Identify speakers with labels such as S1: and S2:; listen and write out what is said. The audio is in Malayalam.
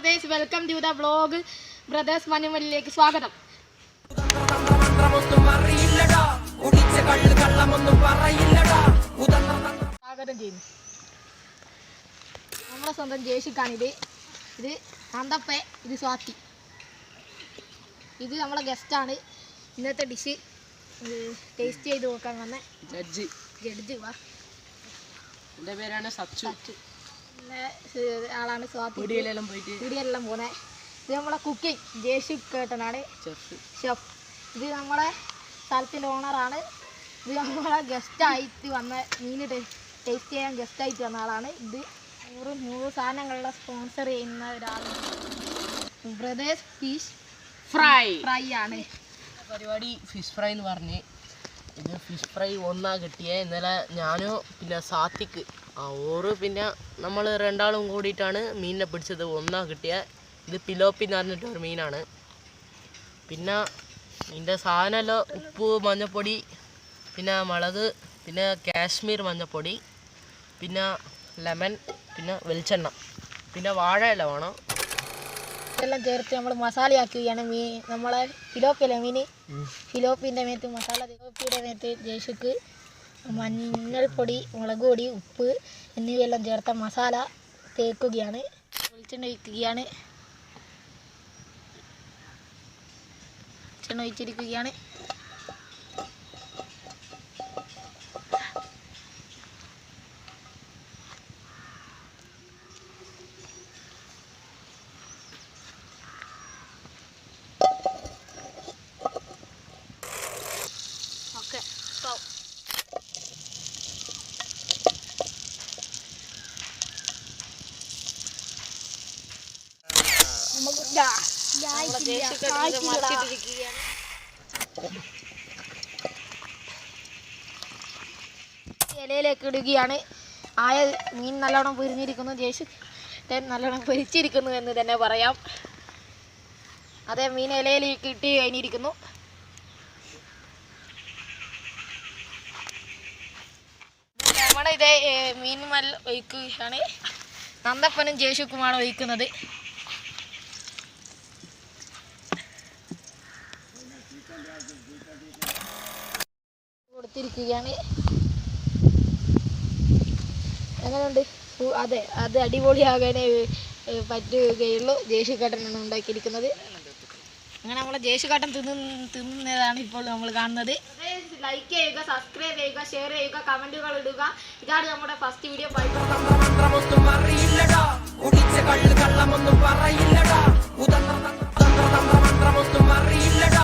S1: Brothers, welcome to the vlog. Brothers മനുമലിലേക്ക് സ്വാഗതം. സ്വാഗതം ചെയ്യുന്നു. നമ്മളെ സ്വന്തം ജേഷിക്കാണിത്. ഇത് നന്ദപ്പ, ഇത് സ്വാതി, ഇത് നമ്മളെ ഗസ്റ്റാണ്. ഇന്നത്തെ ഡിഷ് ടേസ്റ്റ് ചെയ്ത് നോക്കാൻ വന്ന ജഡ്ജ് വാ.
S2: എൻ്റെ പേരാണ് സച്ചു.
S1: ആളാണ് സ്വാതി. വീഡിയോയിലെല്ലാം പോണേ. ഇത് നമ്മളെ കുക്കിംഗ് ജേഷി കേട്ടനാണ് ഷെഫ്. ഇത് നമ്മളെ സ്ഥലത്തിൻ്റെ ഓണറാണ്. ഇത് നമ്മളെ ഗസ്റ്റായിട്ട് വന്ന മീൻ ടേസ്റ്റ് ചെയ്യാൻ ഗസ്റ്റായിട്ട് വന്ന ആളാണ്. ഇത് 100 സാധനങ്ങളുടെ സ്പോൺസർ ചെയ്യുന്ന ഒരാളാണ്. ബ്രദേഴ്സ് ഫിഷ് ഫ്രൈ ആണ്
S2: പരിപാടി. ഫിഷ് ഫ്രൈ എന്ന് പറഞ്ഞ് ഇത് ഫിഷ് ഫ്രൈ ഒന്നാ കിട്ടിയേ. ഇന്നലെ ഞാനും പിന്നെ സാത്തിക്ക് ഓറ് പിന്നെ നമ്മൾ രണ്ടാളും കൂടിയിട്ടാണ് മീനിനെ പിടിച്ചത്. ഒന്നാ കിട്ടിയ ഇത് പിലോപ്പി എന്ന് പറഞ്ഞിട്ട് ഒരു മീനാണ്. പിന്നെ ഇതിൻ്റെ സാധനമല്ലോ ഉപ്പ്, മഞ്ഞൾപ്പൊടി, പിന്നെ മുളക്, പിന്നെ കാശ്മീർ മഞ്ഞൾപ്പൊടി, പിന്നെ ലെമൺ, പിന്നെ വെളിച്ചെണ്ണ, പിന്നെ വാഴയില വേണം.
S1: ഇതെല്ലാം ചേർത്ത് നമ്മൾ മസാലയാക്കുകയാണ്. നമ്മളെ ഫിലോപ്പിയല്ലേ മീൻ, ഫിലോപ്പിൻ്റെ മേത്ത് മസാല. ഫിലോപ്പിയുടെ മേത്ത് ജേഷുക്ക് മഞ്ഞൾപ്പൊടി, മുളക് പൊടി, ഉപ്പ് എന്നിവയെല്ലാം ചേർത്ത മസാല തേക്കുകയാണ്. വെളിച്ചെണ്ണ ഒഴിക്കുകയാണ്. വെളിച്ചെണ്ണ ഒഴിച്ചിരിക്കുകയാണ്. ഓക്കെ, ഇലയിലേക്ക് ഇടുകയാണ്. ആയ മീൻ നല്ലോണം പൊരിഞ്ഞിരിക്കുന്നു. ജേഷ് നല്ലോണം പൊരിച്ചിരിക്കുന്നു എന്ന് തന്നെ പറയാം. അതേ മീൻ ഇലയിലേക്ക് ഇട്ട് കഴിഞ്ഞിരിക്കുന്നു. നമ്മളിതേ മീൻ മല്ല ഒഴിക്കുകയാണ്. നന്ദപ്പനും ജേഷുക്കുമാണ് ഒഴിക്കുന്നത്. കൊടുത്തിരിക്കുകയാണ്. എങ്ങനെയുണ്ട്? അതെ, അത് അടിപൊളിയാകാനേ പറ്റുകയുള്ളൂ. ജേഷിക്കാട്ടനാണ് ഉണ്ടാക്കിയിരിക്കുന്നത്. അങ്ങനെ നമ്മളെ ജേഷിക്കാട്ടൻ തിന്നുന്നതാണ് ഇപ്പോൾ നമ്മൾ കാണുന്നത്. ലൈക്ക് ചെയ്യുക, സബ്സ്ക്രൈബ് ചെയ്യുക, ഷെയർ ചെയ്യുക, കമന്റുകൾ ഇടുക. ഇതാണ് നമ്മുടെ ഫസ്റ്റ് വീഡിയോ.